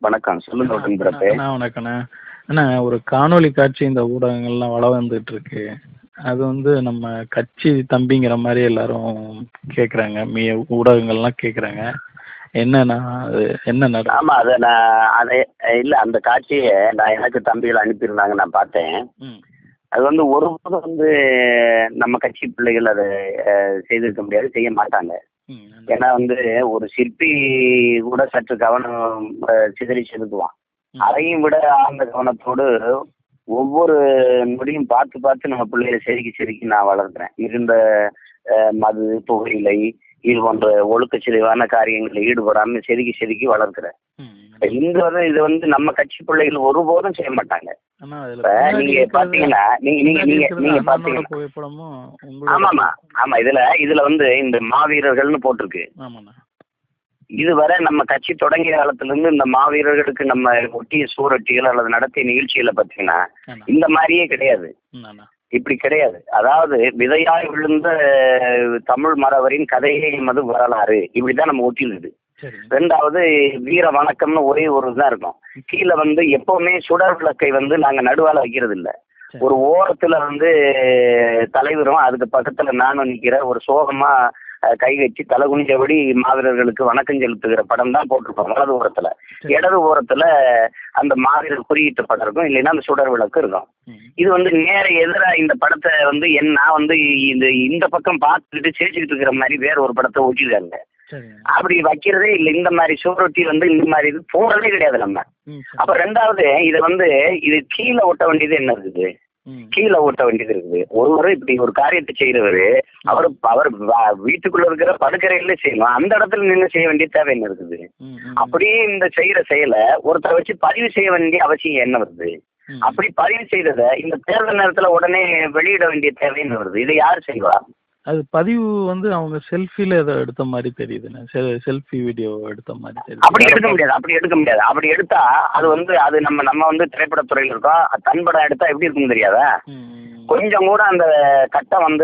வணக்கம். சொல்லுங்க உடன்பிறப்பே. அண்ணா வணக்கண்ணா. அண்ணா ஒரு காணொளி காட்சி இந்த ஊடகங்கள்லாம் வள வந்துட்டு இருக்கு. அது நம்ம கட்சி தம்பிங்கிற மாதிரி எல்லாரும் கேட்குறாங்க. ஊடகங்கள்லாம் கேட்குறாங்க. என்னன்னா அது என்ன நடக்கும்? ஆமா, அதை இல்ல அந்த காட்சியை எனக்கு தம்பிகள் அனுப்பியிருந்தாங்க, நான் பார்த்தேன். அது ஒருபோதும் நம்ம கட்சி பிள்ளைகள் அதை செய்திருக்க முடியாது, செய்ய மாட்டாங்க. ஏன்னா ஒரு சிற்பி கூட சற்று கவனம் சிதறி செலுத்துவான். அதையும் விட ஆழ்ந்த கவனத்தோடு ஒவ்வொரு நொடியும் பார்த்து பார்த்து நம்ம பிள்ளைகளை செதுக்கி நான் வளர்க்குறேன். இருந்த மது, புகையிலை, இது போன்ற ஒழுக்கச்சிதைவான காரியங்களில் ஈடுபடாம செதுக்கி வளர்க்குறேன். இது நம்ம கட்சி பிள்ளைகள் ஒருபோதும் செய்ய மாட்டாங்க. நீங்க பாத்தீங்கன்னா நீங்க பாத்தீங்கன்னா ஆமா இதுல இந்த மாவீரர்கள்னு போட்டிருக்கு. இதுவரை நம்ம கட்சி தொடங்கிய காலத்துல இருந்து இந்த மாவீரர்களுக்கு நம்ம ஒட்டிய சூரட்டிகள் அல்லது நடத்திய நிகழ்ச்சிகளை பாத்தீங்கன்னா இந்த மாதிரியே கிடையாது. இப்படி கிடையாது. அதாவது விதையாய் விழுந்த தமிழ் மறவரின் கதையே எமது வரலாறு, இப்படிதான் நம்ம ஒட்டினது. ரெண்டாவது வீர வணக்கம்னு ஒரே ஒரு தான் இருக்கும். கீழே எப்பவுமே சுடர் விளக்கை நாங்க நடுவால வைக்கிறது இல்ல. ஒரு ஓரத்துல தலைவரும் அதுக்கு பக்கத்துல நானும் நிக்கிற ஒரு சோகமா கை வச்சு தலை குனிஞ்சபடி மாவீரர்களுக்கு வணக்கம் செலுத்துகிற படம் தான் போட்டிருப்போம். வலது ஓரத்துல. இடது ஓரத்துல அந்த மாவீரர் குறியீட்டு படம் இருக்கும், இல்லைன்னா அந்த சுடர் விளக்கு இருக்கும். இது நேர எதிரா இந்த படத்தை நான் இந்த பக்கம் பார்த்துக்கிட்டு சிரிச்சுக்கிட்டு இருக்கிற மாதிரி வேற ஒரு படத்தை ஒட்டிருக்காங்க. அப்படி வைக்கிறதே இல்லை. இந்த மாதிரி சுவரொட்டி இந்த மாதிரி இது போறதே கிடையாது நம்ம. அப்ப ரெண்டாவது இது கீழே ஒட்ட வேண்டியது என்ன இருக்குது? கீழே ஓட்ட வேண்டியது இருக்குது. ஒருவர் இப்படி ஒரு காரியத்தை செய்யறவரு அவர் வீட்டுக்குள்ள இருக்கிற படுக்கறையில செய்யணும். அந்த இடத்துல நின்று செய்ய வேண்டிய தேவை என்ன இருக்குது? அப்படியே இந்த செய்யற செயலை ஒருத்தரை வச்சு பதிவு செய்ய வேண்டிய அவசியம் என்ன வருது? அப்படி பதிவு செய்ததை இந்த தேர்தல் நேரத்துல உடனே வெளியிட வேண்டிய தேவை என்ன வருது? இதை யாரு செய்வா? அது பதிவு அவங்க செல்ஃபில ஏதோ எடுத்த மாதிரி தெரியுதுண்ணே. செல்ஃபி வீடியோ எடுத்த மாதிரி தெரியுது. அப்படி எடுக்க முடியாது. அப்படி எடுத்தா அது அது நம்ம திரைப்படத்துறையில இருக்கோம். தன்படம் எடுத்தா எப்படி இருக்குன்னு தெரியாதா? கொஞ்சம் கூட அந்த கட்டம்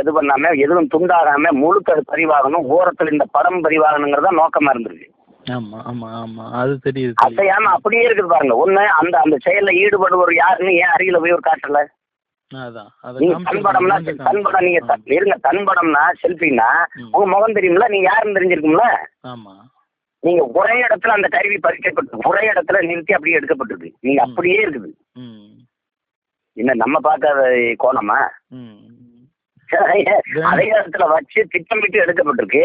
இது பண்ணாம எதுவும் துண்டாகாம முழுக்க அது பதிவாகணும். ஓரத்துல இந்த படம் பதிவாகணுங்கிறதா நோக்கமா இருந்திருக்கு. ஆமா ஆமா ஆமா, அது தெரியுது. அசையாம அப்படியே இருக்குது பாருங்க. ஒண்ணு அந்த செயல்ல ஈடுபடுவர் யாருன்னு ஏன் அருகில போய் ஒரு காட்டல? தன்படம்னா செல்ஃபின்னா உங்க முகம் தெரியும்ல, நீங்க யாருன்னு தெரிஞ்சிருக்கும்ல. நீங்க ஒரே இடத்துல அந்த கருவி பறிக்கப்பட்டு ஒரே இடத்துல நிறுத்தி அப்படியே எடுக்கப்பட்டிருக்கு. நீங்க அப்படியே இருக்குது. என்ன நம்ம பார்க்காத கோணமா? அதே இடத்துல வச்சு திட்டமிட்டு எடுக்கப்பட்டிருக்கு.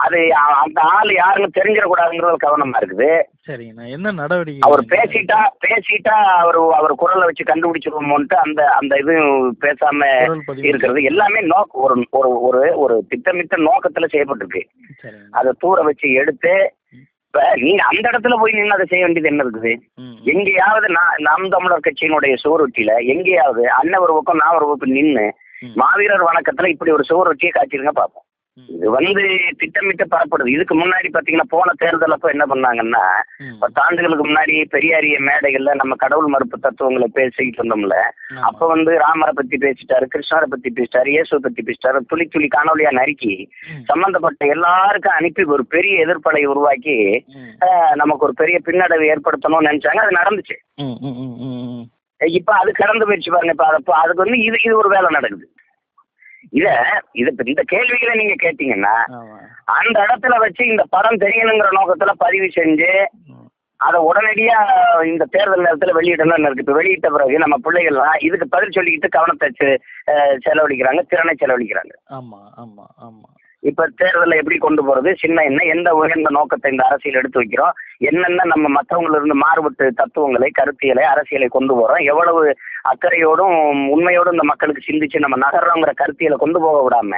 அது அந்த ஆள் யாருன்னு தெரிஞ்சிடக்கூடாதுங்கிற கவனமா இருக்குது. என்ன நடவடிக்கை? அவர் பேசிட்டா அவர் குரலை வச்சு கண்டுபிடிச்சிருவோமோன்ட்டு அந்த இது பேசாம இருக்கிறது எல்லாமே ஒரு திட்டமிட்ட நோக்கத்துல செய்யப்பட்டிருக்கு. அதை தூர வச்சு எடுத்து இப்ப நீங்க அந்த இடத்துல போய் நின்று அதை செய்ய வேண்டியது என்ன இருக்குது? எங்கேயாவது நாம் தமிழர் கட்சியினுடைய சுவரொட்டியில எங்கேயாவது அண்ணன் ஒரு பக்கம் நான் ஒரு பக்கம் நின்று மாவீரர் வணக்கத்துல இப்படி ஒரு சுவரொட்டியை காட்சிருங்க பார்ப்போம். இது திட்டமிட்டு பரப்படுது. இதுக்கு முன்னாடி பாத்தீங்கன்னா போன தேர்தல் அப்ப என்ன பண்ணாங்கன்னா 10 ஆண்டுகளுக்கு முன்னாடி பெரியாரிய மேடைகள்ல நம்ம கடவுள் மறுப்பு தத்துவங்களை பேசிக்கிட்டு இருந்தோம்ல. அப்ப ராமரை பத்தி பேசிட்டாரு, கிருஷ்ணரை பத்தி பேசிட்டாரு, இயேசுவை பத்தி பேசிட்டாரு. துளி காணொலியா நறுக்கி சம்பந்தப்பட்ட எல்லாருக்கும் அனுப்பி ஒரு பெரிய எதிர்ப்பலை உருவாக்கி நமக்கு ஒரு பெரிய பின்னடைவு ஏற்படுத்தணும்னு நினைச்சாங்க. அது நடந்துச்சு. இப்ப அது கடந்து போயிடுச்சு பாருங்க. இப்ப அதுக்கு இது ஒரு வேலை நடக்குது. இந்த கேள்விகளை நீங்க கேட்டீங்கன்னா அந்த இடத்துல வச்சு இந்த படம் தெரியணுங்கிற நோக்கத்துல பதிவு செஞ்சு அதை உடனடியா இந்த தேர்தல் நேரத்துல வெளியிடணும்னு இருக்கு. இப்ப வெளியிட்ட பிறகு நம்ம பிள்ளைகள்லாம் இதுக்கு பதில் சொல்லிக்கிட்டு கவனத்தை செலவழிக்கிறாங்க, திறனை செலவழிக்கிறாங்க. இப்ப தேர்தலை எப்படி கொண்டு போறது, சின்ன என்ன எந்த உயர்ந்த நோக்கத்தை இந்த அரசியல் எடுத்து வைக்கிறோம், என்னென்ன நம்ம மற்றவங்கள இருந்து மாறுபட்டு தத்துவங்களை, கருத்தியலை, அரசியலை கொண்டு போறோம், எவ்வளவு அக்கறையோடும் உண்மையோடும் இந்த மக்களுக்கு சிந்திச்சு நம்ம நகர்றோங்கிற கருத்தியலை கொண்டு போக விடாம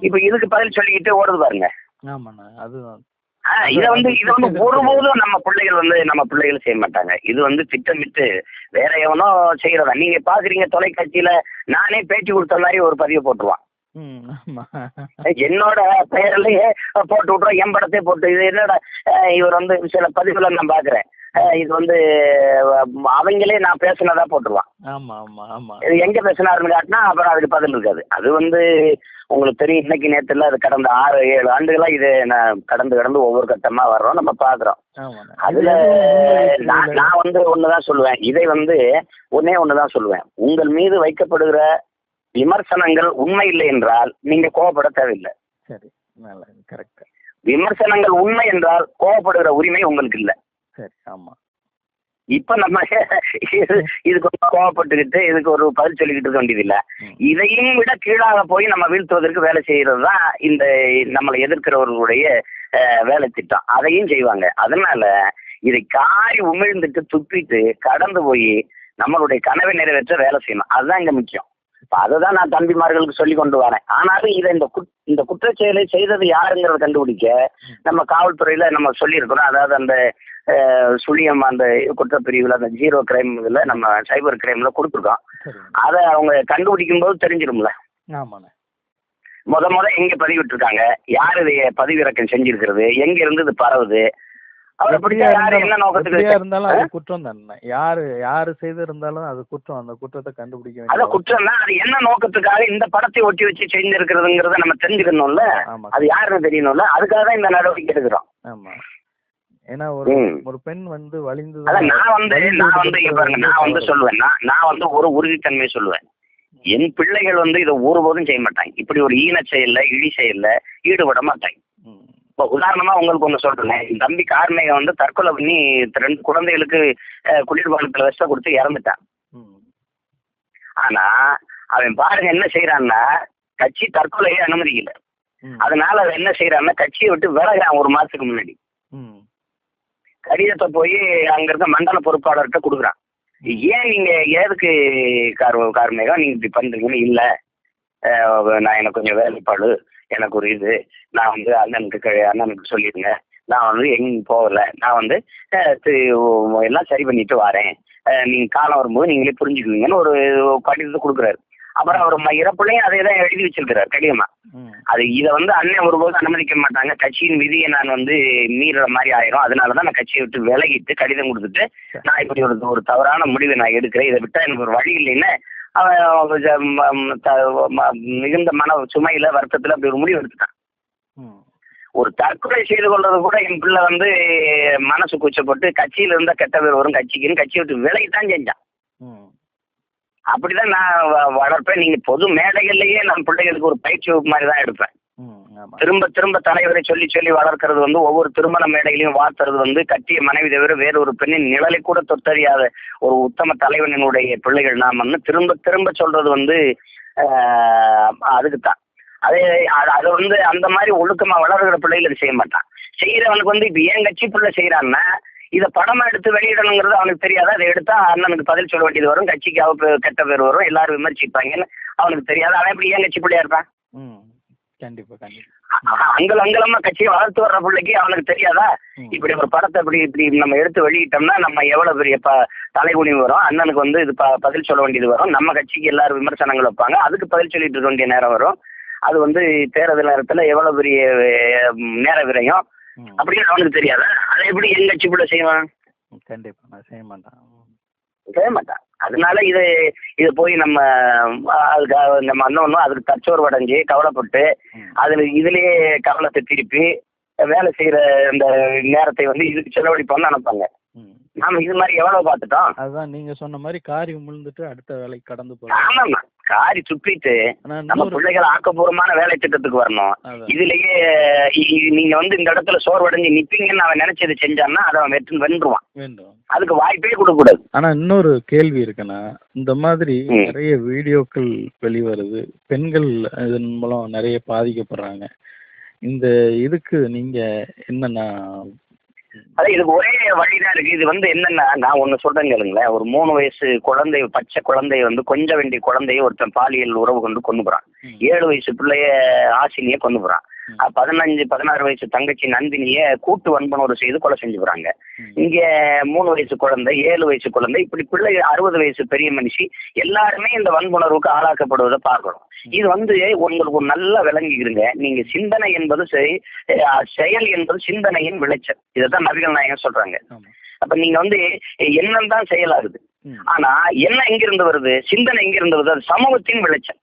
இப்ப இதுக்கு பதில் சொல்லிக்கிட்டு ஓடுது பாருங்க. இதை ஒருபோதும் நம்ம பிள்ளைகள் செய்ய மாட்டாங்க. இது திட்டமிட்டு வேற எவனோ செய்யறதா. நீங்க பாக்குறீங்க தொலைக்காட்சியில நானே பேட்டி கொடுத்த மாதிரி ஒரு பதிவை போட்டுருவான். என்னோட பெயர்லயே போட்டு விட்டுறோம், என் படத்தையே போட்டு. இது என்னோட இவர் சில பதிவுல நான் பாக்குறேன். இது வந்து அவங்களே நான் பேசுனதா போட்டுருவான். ஆமா ஆமா ஆமா. இது எங்க பேசினாருன்னு காட்டினா அப்புறம் அதுக்கு பதில் இருக்காது. அது வந்து உங்களுக்கு தெரியும், இன்னைக்கு நேரத்துல அது கடந்த 6-7 ஆண்டுகளா இது நான் கடந்து ஒவ்வொரு கட்டமா வர்றோம், நம்ம பாக்குறோம். அதுல நான் வந்து ஒண்ணுதான் சொல்லுவேன், இதை வந்து ஒண்ணுதான் சொல்லுவேன், உங்கள் மீது வைக்கப்படுகிற விமர்சனங்கள் உண்மை இல்லை என்றால் நீங்க கோவப்பட தேவையில்லை. சரி, கரெக்ட். விமர்சனங்கள் உண்மை என்றால் கோவப்படுகிற உரிமை உங்களுக்கு இல்லை. சரி, ஆமா. இப்ப நம்ம இதுக்கு ரொம்ப கோவப்பட்டுக்கிட்டு இதுக்கு ஒரு பதில் சொல்லிக்கிட்டு இருக்க வேண்டியது இல்ல. இதையும் விட கீழாக போய் நம்ம வீழ்த்துவதற்கு வேலை செய்யறது தான் இந்த நம்மளை எதிர்க்கிறவர்களுடைய வேலை திட்டம். அதையும் செய்வாங்க. அதனால இதை காரி உமிழ்ந்துட்டு துப்பிட்டு கடந்து போய் நம்மளுடைய கனவை நிறைவேற்ற வேலை செய்யணும். அதுதான் இங்க முக்கியம். அதுதான் நான் தம்பிமார்களுக்கு சொல்லி கொண்டு வரேன். ஆனாலும் இதை இந்த குற்றச்செயலை செய்தது யாருங்கிறத கண்டுபிடிக்க நம்ம காவல்துறையில நம்ம சொல்லியிருக்கிறோம். அதாவது அந்த சுழியம் அந்த குற்றப்பிரிவுல அந்த 0 கிரைம் இதுல நம்ம சைபர் கிரைம்ல கொடுத்துருக்கோம். அதை அவங்க கண்டுபிடிக்கும் போது தெரிஞ்சிடும்ல. முத எங்க பதிவிட்டு இருக்காங்க, யார் இதை பதிவிறக்கம் செஞ்சிருக்கிறது, எங்க இருந்து இது பரவுது, என்ன நோக்கத்துக்கு இருந்தாலும் அது குற்றம் தானே. யாரு செய்து இருந்தாலும் அது குற்றம். அந்த குற்றத்தை கண்டுபிடிக்க அது குற்றம் தான். அது என்ன நோக்கத்துக்காக இந்த படத்தை ஒட்டி வச்சு செஞ்சிருக்கிறதுங்கிறத நம்ம தெரிஞ்சுக்கணும்ல. அது யாருன்னு தெரியணும்ல. அதுக்காக தான் இந்த நடவடிக்கை எடுக்கிறோம். ஆமா. ஏன்னா ஒரு பெண் வந்து வலிந்து நான் வந்து சொல்லுவேன், நான் வந்து ஒரு உறுதித்தன்மையை சொல்லுவேன், என் பிள்ளைகள் வந்து இதை ஒருபோதும் செய்ய மாட்டாங்க. இப்படி ஒரு ஈன செயல்ல இழி செயல்ல ஈடுபட மாட்டாங்க. இப்போ உதாரணமா உங்களுக்கு ஒண்ணு சொல்றேன், என் தம்பி கார்மேகம் வந்து தற்கொலை பண்ணி 2 குழந்தைகளுக்கு குளிர்பானத்துல விஷம் கொடுத்து இறந்துட்டான். ஆனா அவன் பாருங்க என்ன செய்யறான்னா, கட்சி தற்கொலையை அனுமதிக்கல. அதனால அவன் என்ன செய்யறான்னா, கட்சியை விட்டு விலகிறான். 1 மாசத்துக்கு முன்னாடி கடிதத்தை போய் அங்க இருக்க மண்டல பொறுப்பாளர்கிட்ட கொடுக்குறான். ஏன் நீங்க எதுக்கு கார்மேகம் நீங்க இப்படி பண்றீங்கன்னு? இல்ல, நான் எனக்கு கொஞ்சம் வேலைப்பாடு, எனக்கு ஒரு இது, நான் வந்து அண்ணனுக்கு சொல்லிடுங்க, நான் வந்து எங்கேயும் போகல, நான் வந்து எல்லாம் சரி பண்ணிட்டு வரேன், நீங்க காலம் வரும்போது நீங்களே புரிஞ்சுக்குவீங்கன்னு ஒரு கடிதத்தை கொடுக்குறாரு. அப்புறம் அவர் இறப்புலையும் அதே தான் எழுதி வச்சிருக்கிறார் கடிதமா. இதை வந்து அண்ணன் ஒருபோது அனுமதிக்க மாட்டாங்க, கட்சியின் விதியை நான் வந்து மீறுற மாதிரி ஆயிரும், அதனாலதான் நான் கட்சியை விட்டு விலகிட்டு கடிதம் கொடுத்துட்டு நான் இப்படி ஒரு தவறான முடிவை நான் எடுக்கிறேன், இதை விட்டா எனக்கு ஒரு வழி இல்லைன்னு அவன் மிகுந்த மன சுமையில வருத்தத்துல அப்படி ஒரு முடிவு எடுத்துட்டான். ஒரு தற்கொலை செய்து கொள்றது கூட என் பிள்ளை வந்து மனசு கூச்சப்பட்டு கட்சியில இருந்தா கெட்ட பேர் வரும் கட்சிக்குன்னு கட்சியை விட்டு விலகித்தான் செஞ்சான். அப்படிதான் நான் வளர்ப்பேன். நீங்க பொது மேடைகள்லயே நம்ம பிள்ளைகளுக்கு ஒரு பயிற்சி வகுப்பு மாதிரி தான் எடுப்பேன். திரும்ப தலைவரை சொல்லி வளர்க்கறது வந்து ஒவ்வொரு திருமண மேடைகளையும் வாழ்த்துறது வந்து கட்டிய மனைவி தவிர வேற ஒரு பெண்ணின் நிழலை கூட தொட்டறியாத ஒரு உத்தம தலைவனுடைய பிள்ளைகள் நாம் வந்து திரும்ப சொல்றது வந்து அதுக்குத்தான். அதை வந்து அந்த மாதிரி ஒழுக்கமா வளர்கிற பிள்ளைகள் செய்ய மாட்டான். செய்யறவனுக்கு வந்து இப்ப ஏன் கட்சி பிள்ளை செய்யறான்னா, இதை படமா எடுத்து வெளியிடணுங்கிறது அவனுக்கு தெரியாதா? அதை எடுத்தா அண்ணனுக்கு பதில் சொல்ல வேண்டியது வரும், கட்சிக்கு கெட்ட பேர் வரும், எல்லாரும் விமர்சிப்பாங்கன்னு அவனுக்கு தெரியாது. அவன் எப்படி ஏன் கட்சி பிள்ளையா இருப்பான்? அங்கலமா கட்சியை வளர்த்து வர்ற பிள்ளைக்கு அவனுக்கு தெரியாதா? இப்படி ஒரு படத்தை இப்படி நம்ம எடுத்து வெளியிட்டோம்னா நம்ம எவ்வளவு பெரிய தலைகுனிவு வரும், அண்ணனுக்கு வந்து இது பதில் சொல்ல வேண்டியது வரும், நம்ம கட்சிக்கு எல்லாரும் விமர்சனங்கள் வைப்பாங்க, அதுக்கு பதில் சொல்லிட்டு இருக்க வேண்டிய நேரம் வரும், அது வந்து தேர்தல் நேரத்துல எவ்வளவு பெரிய நேர விரயம் அப்படின்னு அவனுக்கு தெரியாதா? அதை எப்படி என் கட்சிக்குள்ள செய்வான்? கண்டிப்பா செய்ய மாட்டான். அதனால இது போய் நம்ம அதுக்காக நம்ம அண்ணனும் அதுக்கு தற்சோர்வு அடைஞ்சு கவலைப்பட்டு இதுலயே கவனத்தை திருப்பி வேலை செய்யற அந்த நேரத்தை வந்து இதுக்கு செலவழிப்போம்னு நினைப்பாங்க. நாம இது மாதிரி எவ்வளவு பார்த்துட்டோம். அதுதான் நீங்க சொன்ன மாதிரி காரி உமிழ்ந்துட்டு அடுத்த வேலைக்கு கடந்து போறோம். ஆமாம்மா, காரி துப்பிட்டு நம்ம பிள்ளைகள் ஆக்கப்பூர்வமான வேலை திட்டத்துக்கு வரணும். இதுலயே நீங்க வந்து இந்த இடத்துல சோர்வடைஞ்சு நிப்பீங்கன்னு அவன் நினைச்சது செஞ்சான்னா அதை அவன் வென்றுவான். அதுக்கு வாய்ப்பே கொடுக்க கூடாது. ஆனா இன்னொரு கேள்வி இருக்குன்னா, இந்த மாதிரி நிறைய வீடியோக்கள் வெளிவருது, பெண்கள் இதன் மூலம் நிறைய பாதிக்கப்படுறாங்க. இந்த இதுக்கு நீங்க என்னன்னா? இதுக்கு ஒரே வழிதான் இருக்கு. இது வந்து என்னன்னா, நான் ஒண்ணு சொல்றேன் கேளுங்களேன். ஒரு 3 வயசு குழந்தை, பச்சை குழந்தைய வந்து கொஞ்ச வேண்டிய குழந்தைய ஒருத்தன் பாலியல் உறவு கொண்டு போறான். 7 வயசு பிள்ளைய ஆசினிய கொண்டு போறான். 15-16 வயசு தங்கச்சி நந்தினிய கூட்டு வன்புணர்வு செய்து கொலை செஞ்சு போறாங்க. இங்க 3 வயசு குழந்தை, 7 வயசு குழந்தை, இப்படி பிள்ளை 60 வயசு பெரிய மனுஷி எல்லாருமே இந்த வன்புணர்வுக்கு ஆளாக்கப்படுவதை பார்க்கிறோம். இது வந்து உங்களுக்கு ஒரு நல்லா விளங்கிக்கிறங்க. நீங்க சிந்தனை என்பது செயல் என்பது சிந்தனையின் விளைச்சல். இதைதான் நபிகள் நாயகம் சொல்றாங்க. அப்ப நீங்க வந்து எண்ணம் தான் செயலாகுது. ஆனா எண்ணம் எங்கிருந்து வருது, சிந்தனை எங்கிருந்து வருது, அது சமூகத்தின் விளைச்சல்.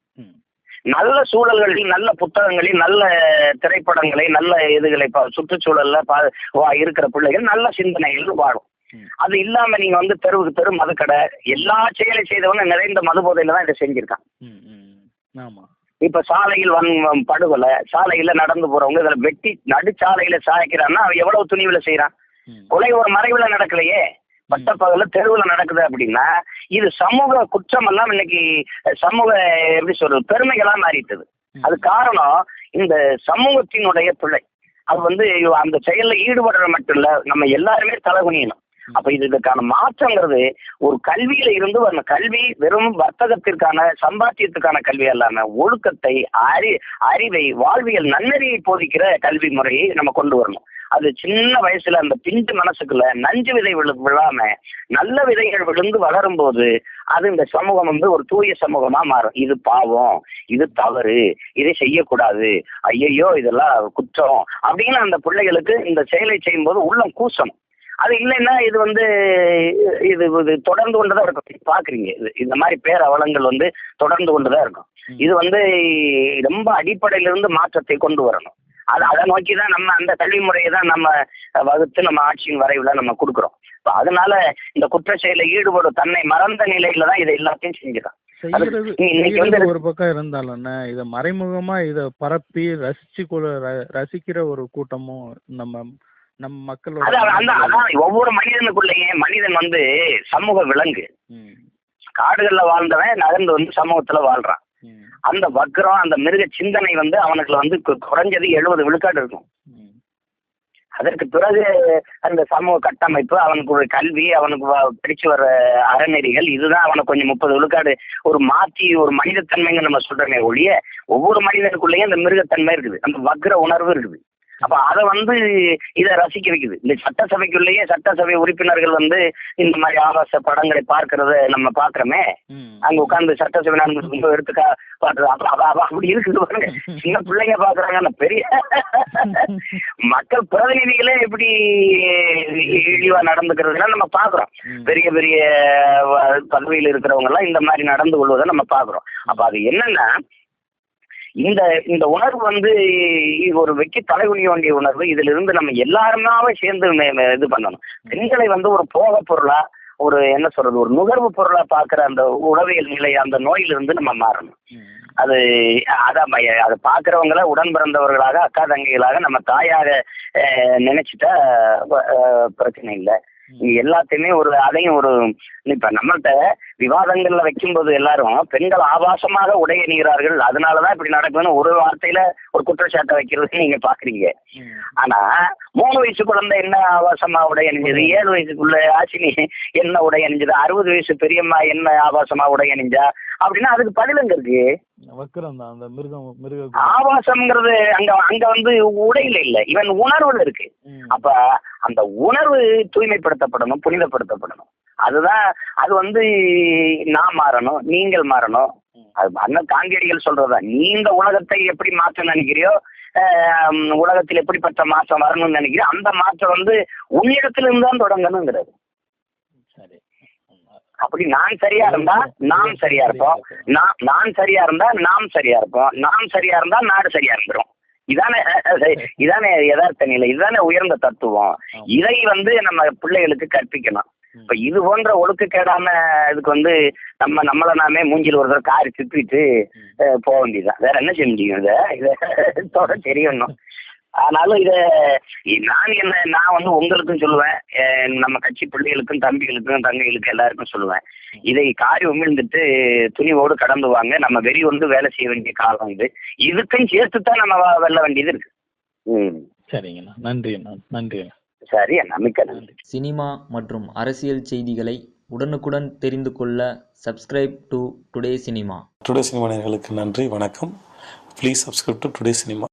நல்ல சூழல்களில், நல்ல புத்தகங்களில், நல்ல திரைப்படங்களை, நல்ல இதுகளை சுற்றுச்சூழல்ல இருக்கிற பிள்ளைகள் நல்ல சிந்தனைகள் வாழும். அது இல்லாம நீங்க வந்து தெருவுக்கு தெரு மதுக்கடை, எல்லா செயலை செய்தவங்க நிறைந்த மது போதையில தான் இதை செஞ்சிருக்கான். இப்ப சாலையில் படுகொலை, சாலையில நடந்து போறவங்க இதுல வெட்டி நடுச்சாலையில சாய்க்கிறான்னா அவன் எவ்வளவு துணிவுல செய்யறான். கொலை ஒரு மறைவுல நடக்கலையே, பட்டப்பகல தெருவுல நடக்குது அப்படின்னா இது சமூக குற்றம் எல்லாம் இன்னைக்கு சமூக எப்படி சொல்றது பெருமைகளா மாறிட்டது. அது காரணம் இந்த சமூகத்தினுடைய பிழை. அது வந்து அந்த செயல்ல ஈடுபடுற மட்டும் இல்ல, நம்ம எல்லாருமே தலைகுனியணும். அப்ப இதுக்கான மாற்றங்கிறது ஒரு கல்வியில இருந்து அந்த கல்வி வெறும் வர்த்தகத்திற்கான சம்பாத்தியத்துக்கான கல்வி அல்லாம ஒழுக்கத்தை, அறிவை, வாழ்வியல் நன்னறியை போதிக்கிற கல்வி முறையை நம்ம கொண்டு வரணும். அது சின்ன வயசுல அந்த பிஞ்சு மனசுக்குள்ள நஞ்சு விதை விழாம நல்ல விதைகள் விழுந்து வளரும் போது அது இந்த சமூகம் வந்து ஒரு தூய சமூகமா மாறும். இது பாவம், இது தவறு, இதை செய்யக்கூடாது, ஐயையோ இதெல்லாம் குற்றம் அப்படின்னு அந்த பிள்ளைகளுக்கு இந்த செயலை செய்யும் போது உள்ளம் கூசணும். அது இல்லைன்னா இது வந்து இது தொடர்ந்து கொண்டுதான் இருக்கும். பாக்குறீங்க இந்த மாதிரி பேரவலங்கள் வந்து தொடர்ந்து கொண்டுதான் இருக்கும். இது வந்து ரொம்ப அடிப்படையிலிருந்து மாற்றத்தை கொண்டு வரணும். அதை நோக்கிதான் நம்ம அந்த கல்வி முறையை தான் நம்ம வகுத்து நம்ம ஆட்சியின் வரைவுல நம்ம கொடுக்குறோம். அதனால இந்த குற்ற செயலை ஈடுபடும் தன்னை மறந்த நிலையில தான் இதை எல்லாத்தையும் செஞ்சுதான். ஒரு பக்கம் இருந்தாலும் இத மறைமுகமா இத பரப்பி ரசிக்கிற ஒரு கூட்டமும் நம்ம மக்களோட ஒவ்வொரு மனிதனுக்குள்ளேயே மனிதன் வந்து சமூக விலங்கு. காடுகள்ல வாழ்ந்தவன் நகர்ந்து வந்து சமூகத்துல வாழ்றான். அந்த வக்ரம், அந்த மிருக சிந்தனை வந்து அவனுக்குள்ள வந்து குறைஞ்சது 70 விழுக்காடு இருக்கும். அதற்கு பிறகு அந்த சமூக கட்டமைப்பு, அவனுக்கு ஒரு கல்வி, அவனுக்கு பிடிச்சு வர்ற அறநெறிகள், இதுதான் அவனுக்கு கொஞ்சம் 30 விழுக்காடு ஒரு மாற்றி ஒரு மனிதத்தன்மைங்க நம்ம சொல்றோமே ஒழிய ஒவ்வொரு மனிதனுக்குள்ளேயும் அந்த மிருகத்தன்மை இருக்குது, அந்த வக்ர உணர்வு இருக்குது. அப்ப அதை வந்து இதை ரசிக்க வைக்குது. இந்த சட்டசபைக்குள்ளேயே சட்டசபை உறுப்பினர்கள் வந்து இந்த மாதிரி ஆபாச படங்களை பார்க்கறத நம்ம பாக்குறோமே. அங்க உட்கார்ந்து சட்டசபை நண்பர்கள் எடுத்துக்கா அப்படி இருக்குது பாருங்க. சின்ன பிள்ளைங்க பாக்குறாங்க, பெரிய மக்கள் பிரதிநிதிகளே எப்படி இழிவா நடந்துக்கிறதுனா நம்ம பாக்குறோம். பெரிய பெரிய பதவியில் இருக்கிறவங்க எல்லாம் இந்த மாதிரி நடந்து கொள்வதை நம்ம பாக்குறோம். அப்ப அது என்னன்னா இந்த உணர்வு வந்து ஒரு வெக்கி தலைகுனிய வேண்டிய உணர்வு. இதுல இருந்து நம்ம எல்லாருமாவே சேர்ந்து இது பண்ணணும். பெண்களை வந்து ஒரு போக பொருளா, ஒரு என்ன சொல்றது, ஒரு நுகர்வு பொருளா பாக்குற அந்த உளவியல் நிலை, அந்த நோயிலிருந்து நம்ம மாறணும். அதை பாக்குறவங்கள உடன் பிறந்தவர்களாக, அக்கா தங்கைகளாக, நம்ம தாயாக நினைச்சிட்டா பிரச்சனை இல்லை. எல்லாத்தையுமே அதையும் இப்ப நம்மள்கிட்ட விவாதங்கள்ல வைக்கும்போது எல்லாரும் பெண்கள் ஆபாசமாக உடை அணிகிறார்கள், அதனாலதான் இப்படி நடக்குதுன்னு ஒரு வார்த்தையில ஒரு குற்றச்சாட்டை வைக்கிறது நீங்க பாக்குறீங்க. ஆனா 3 வயசு குழந்தை என்ன ஆபாசமா உடை அணிஞ்சது, 7 வயசுக்குள்ள ஆசினி என்ன உடை அணிஞ்சது, 60 வயசு பெரியம்மா என்ன ஆபாசமா உடை அணிஞ்சா அப்படின்னா அதுக்கு பதிலுங்க இருக்கு. ஆபாசம்ங்கிறது அங்க வந்து உடையில இல்ல, இவன் உணர்வுல இருக்கு. அப்ப அந்த உணர்வு தூய்மைப்படுத்தப்படணும், புனிதப்படுத்தப்படணும். அதுதான் அது வந்து நான் மாறணும், நீங்கள் மாறணும். அது அண்ணன் காந்தியடிகள் சொல்றதா, நீ இந்த உலகத்தை எப்படி மாற்ற நினைக்கிறியோ, உலகத்தில் எப்படிப்பட்ட மாற்றம் வரணும்னு நினைக்கிறியோ அந்த மாற்றம் வந்து உன்னிடத்திலிருந்து தான் தொடங்கணுங்கிறது. அப்படி நான் சரியா இருந்தா நாம் சரியா இருப்போம், நான் சரியா இருந்தா நாம் சரியா இருப்போம், நாம் சரியா இருந்தா நாடு சரியா இருந்துரும். இதானே யதார்த்த நிலை, இதுதானே உயர்ந்த தத்துவம். இதை வந்து நம்ம பிள்ளைகளுக்கு கற்பிக்கணும். இப்ப இது போன்ற ஒழுக்கக்கேடான இதுக்கு வந்து நம்மள நாமே மூஞ்சில் ஒரு தடவை காரி திப்பிட்டு போக வேண்டியதுதான். வேற என்ன செய்ய முடியும்? இதை தெரியணும். ஆனாலும் நான் வந்து உங்களுக்கும் சொல்லுவேன், நம்ம கட்சி பிள்ளைகளுக்கும் தம்பிகளுக்கும் தங்கைகளுக்கும் எல்லாருக்கும் சொல்லுவேன், இதை காரி உமிழ்ந்துட்டு துணிவோடு கடந்து வாங்க. நம்ம வெறி வந்து வேலை செய்ய வேண்டிய காலம் இது. இதுக்கும் சேர்த்துதான் நம்ம வெல்ல வேண்டியது இருக்கு. சரிங்கண்ணா, நன்றி நன்றி. சரி அண்ணா, மிக்க நன்றி. சினிமா மற்றும் அரசியல் செய்திகளை உடனுக்குடன் தெரிந்து கொள்ள subscribe to today cinema. Today cinema நேயர்களுக்கு நன்றி, வணக்கம். Please subscribe to today cinema.